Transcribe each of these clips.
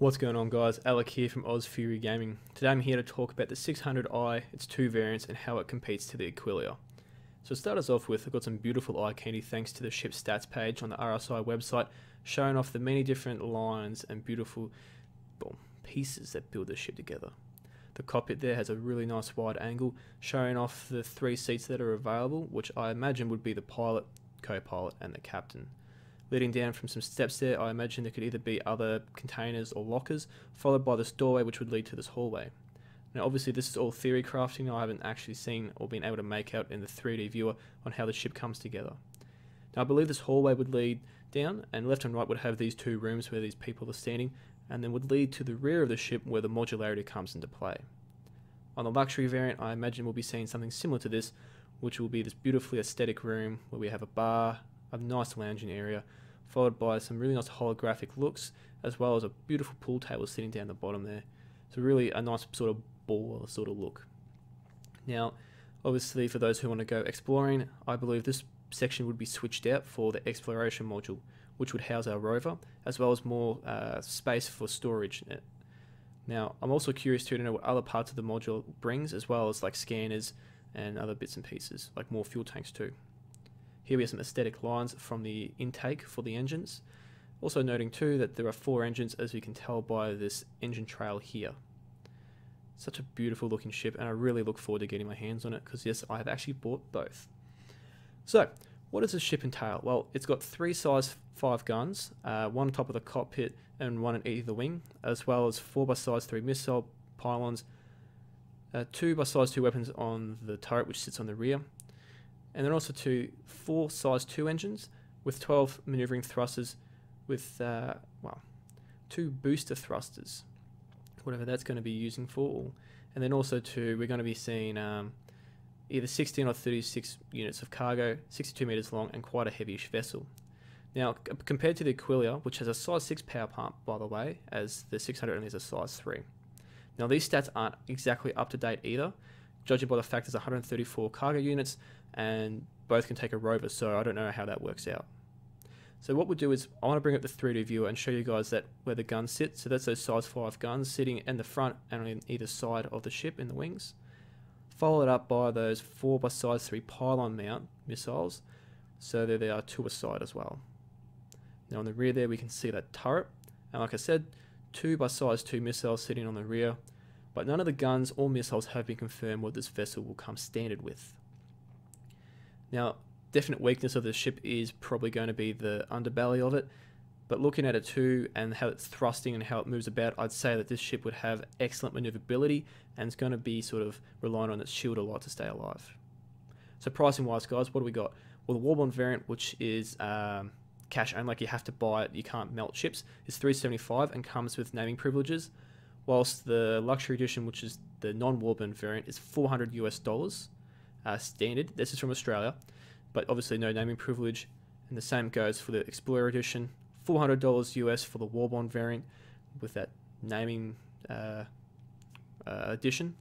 What's going on, guys? Alec here from Oz Fury Gaming. Today I'm here to talk about the 600i, its two variants, and how it competes to the Aquila. So to start us off with, I've got some beautiful eye candy thanks to the ship stats page on the RSI website, showing off the many different lines and beautiful pieces that build the ship together. The cockpit there has a really nice wide angle, showing off the 3 seats that are available, which I imagine would be the pilot, co-pilot, and the captain. Leading down from some steps there, I imagine there could either be other containers or lockers, followed by this doorway which would lead to this hallway. Now obviously this is all theory crafting. I haven't actually seen or been able to make out in the 3D viewer on how the ship comes together. Now I believe this hallway would lead down, and left and right would have these 2 rooms where these people are standing, and then would lead to the rear of the ship where the modularity comes into play. On the luxury variant, I imagine we'll be seeing something similar to this, which will be this beautifully aesthetic room where we have a bar, a nice lounging area, followed by some really nice holographic looks, as well as a beautiful pool table sitting down the bottom there. So really a nice sort of baller sort of look. Now, obviously for those who want to go exploring, I believe this section would be switched out for the exploration module, which would house our rover, as well as more space for storage in it. Now, I'm also curious to know what other parts of the module brings, as well as like scanners and other bits and pieces, like more fuel tanks too. Here we have some aesthetic lines from the intake for the engines. Also noting too that there are 4 engines, as you can tell by this engine trail here. Such a beautiful looking ship, and I really look forward to getting my hands on it, because yes, I have actually bought both. So, what does this ship entail? Well, it's got 3 size 5 guns, 1 on top of the cockpit and 1 in either wing, as well as 4 by size 3 missile pylons, 2 by size 2 weapons on the turret which sits on the rear, and then also 4 size 2 engines with 12 maneuvering thrusters with 2 booster thrusters, whatever that's going to be using for, and then also we're going to be seeing either 16 or 36 units of cargo, 62 meters long, and quite a heavyish vessel. Now, compared to the Aquila, which has a size 6 power plant, by the way, as the 600 only has a size 3. Now, these stats aren't exactly up to date either, judging by the fact there's 134 cargo units, and both can take a rover, so I don't know how that works out. So what we'll do is, I want to bring up the 3D viewer and show you guys that where the guns sit. So that's those size 5 guns sitting in the front and on either side of the ship in the wings. Followed up by those 4 by size 3 pylon mount missiles. So there they are 2 aside as well. Now on the rear there we can see that turret. And like I said, 2 by size 2 missiles sitting on the rear. But none of the guns or missiles have been confirmed what this vessel will come standard with. Now, definite weakness of the ship is probably going to be the underbelly of it, but looking at it too and how it's thrusting and how it moves about, I'd say that this ship would have excellent maneuverability and it's going to be sort of relying on its shield a lot to stay alive. So pricing wise, guys, what do we got? Well, the Warbond variant, which is cash only, like you have to buy it, you can't melt ships, is $375 and comes with naming privileges, whilst the luxury edition, which is the non-Warbond variant, is $400 US. Standard. This is from Australia, but obviously no naming privilege, and the same goes for the Explorer edition. $400 US for the Warbond variant with that naming edition,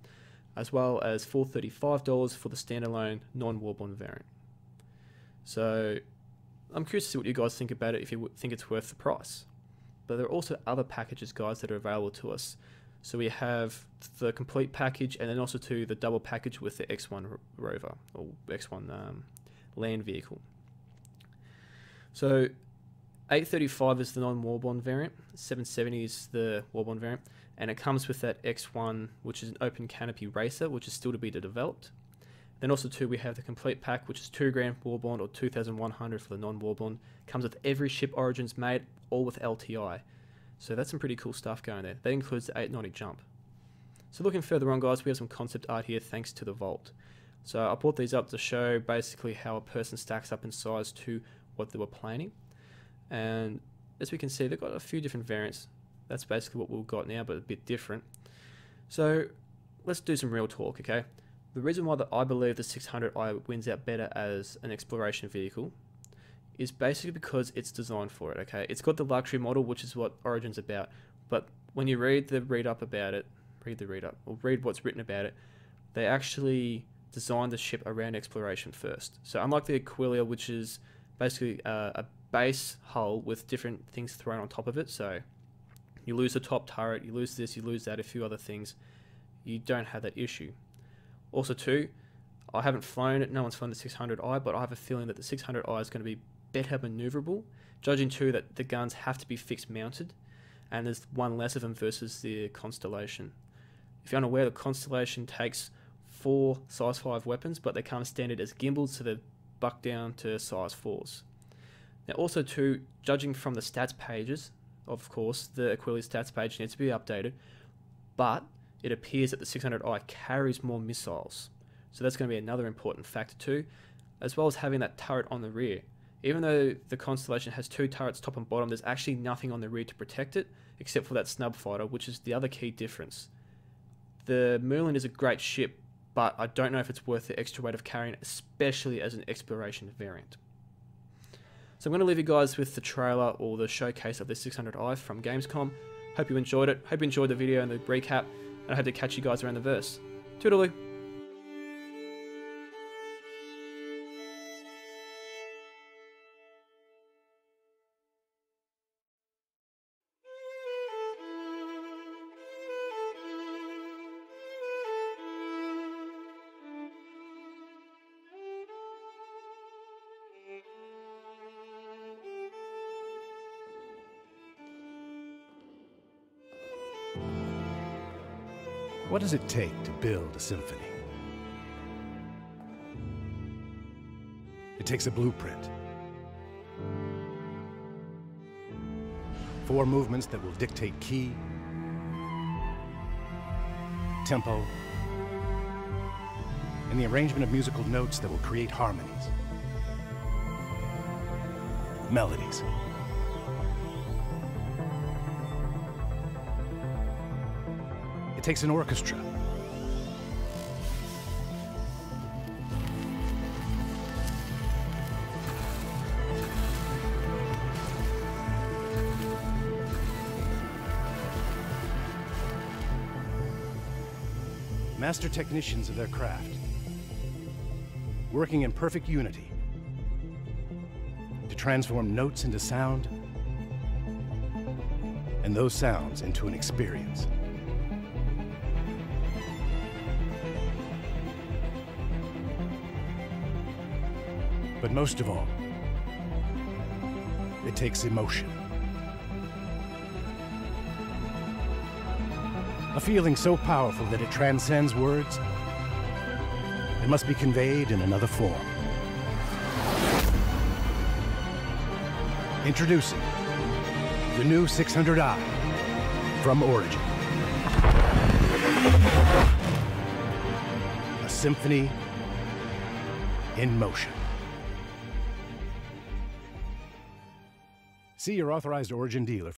as well as $435 for the standalone non-Warbond variant. So I'm curious to see what you guys think about it, if you think it's worth the price. But there are also other packages, guys, that are available to us. So we have the complete package, and then also the double package with the X1 rover, or X1 land vehicle. So 835 is the non-Warbond variant, 770 is the Warbond variant, and it comes with that X1, which is an open canopy racer, which is still to be developed. Then also we have the complete pack, which is $2,000 Warbond or 2,100 for the non-Warbond. Comes with every ship origins made, all with LTI. So that's some pretty cool stuff going there. That includes the 890 jump. So looking further on, guys, we have some concept art here thanks to the Vault. So I brought these up to show basically how a person stacks up in size to what they were planning. And as we can see, they've got a few different variants. That's basically what we've got now, but a bit different. So let's do some real talk, okay? The reason why I believe the 600i wins out better as an exploration vehicle is basically because it's designed for it, okay? It's got the luxury model, which is what Origin's about, but when you read what's written about it, they actually designed the ship around exploration first. So unlike the Aquila, which is basically a base hull with different things thrown on top of it, so You lose the top turret, you lose this, you lose that, a few other things. You don't have that issue. Also too, I haven't flown it, no one's flown the 600i, but I have a feeling that the 600i is going to be better maneuverable, judging too that the guns have to be fixed mounted, and there's one less of them versus the Constellation. If you're unaware, the Constellation takes 4 size 5 weapons, but they come standard as gimbals, so they're bucked down to size 4s. Now also too, judging from the stats pages, of course, the Aquila stats page needs to be updated, but it appears that the 600i carries more missiles. So that's going to be another important factor too, as well as having that turret on the rear. Even though the Constellation has 2 turrets top and bottom, there's actually nothing on the rear to protect it, except for that snub fighter, which is the other key difference. The Merlin is a great ship, but I don't know if it's worth the extra weight of carrying, especially as an exploration variant. So I'm going to leave you guys with the trailer or the showcase of the 600i from Gamescom. Hope you enjoyed it. Hope you enjoyed the video and the recap, and I hope to catch you guys around the verse. Toodaloo! What does it take to build a symphony? It takes a blueprint. 4 movements that will dictate key, tempo, and the arrangement of musical notes that will create harmonies, melodies. It takes an orchestra. Master technicians of their craft, working in perfect unity to transform notes into sound and those sounds into an experience. But most of all, it takes emotion. A feeling so powerful that it transcends words. It must be conveyed in another form. Introducing the new 600i from Origin. A symphony in motion. See your authorized Origin dealer.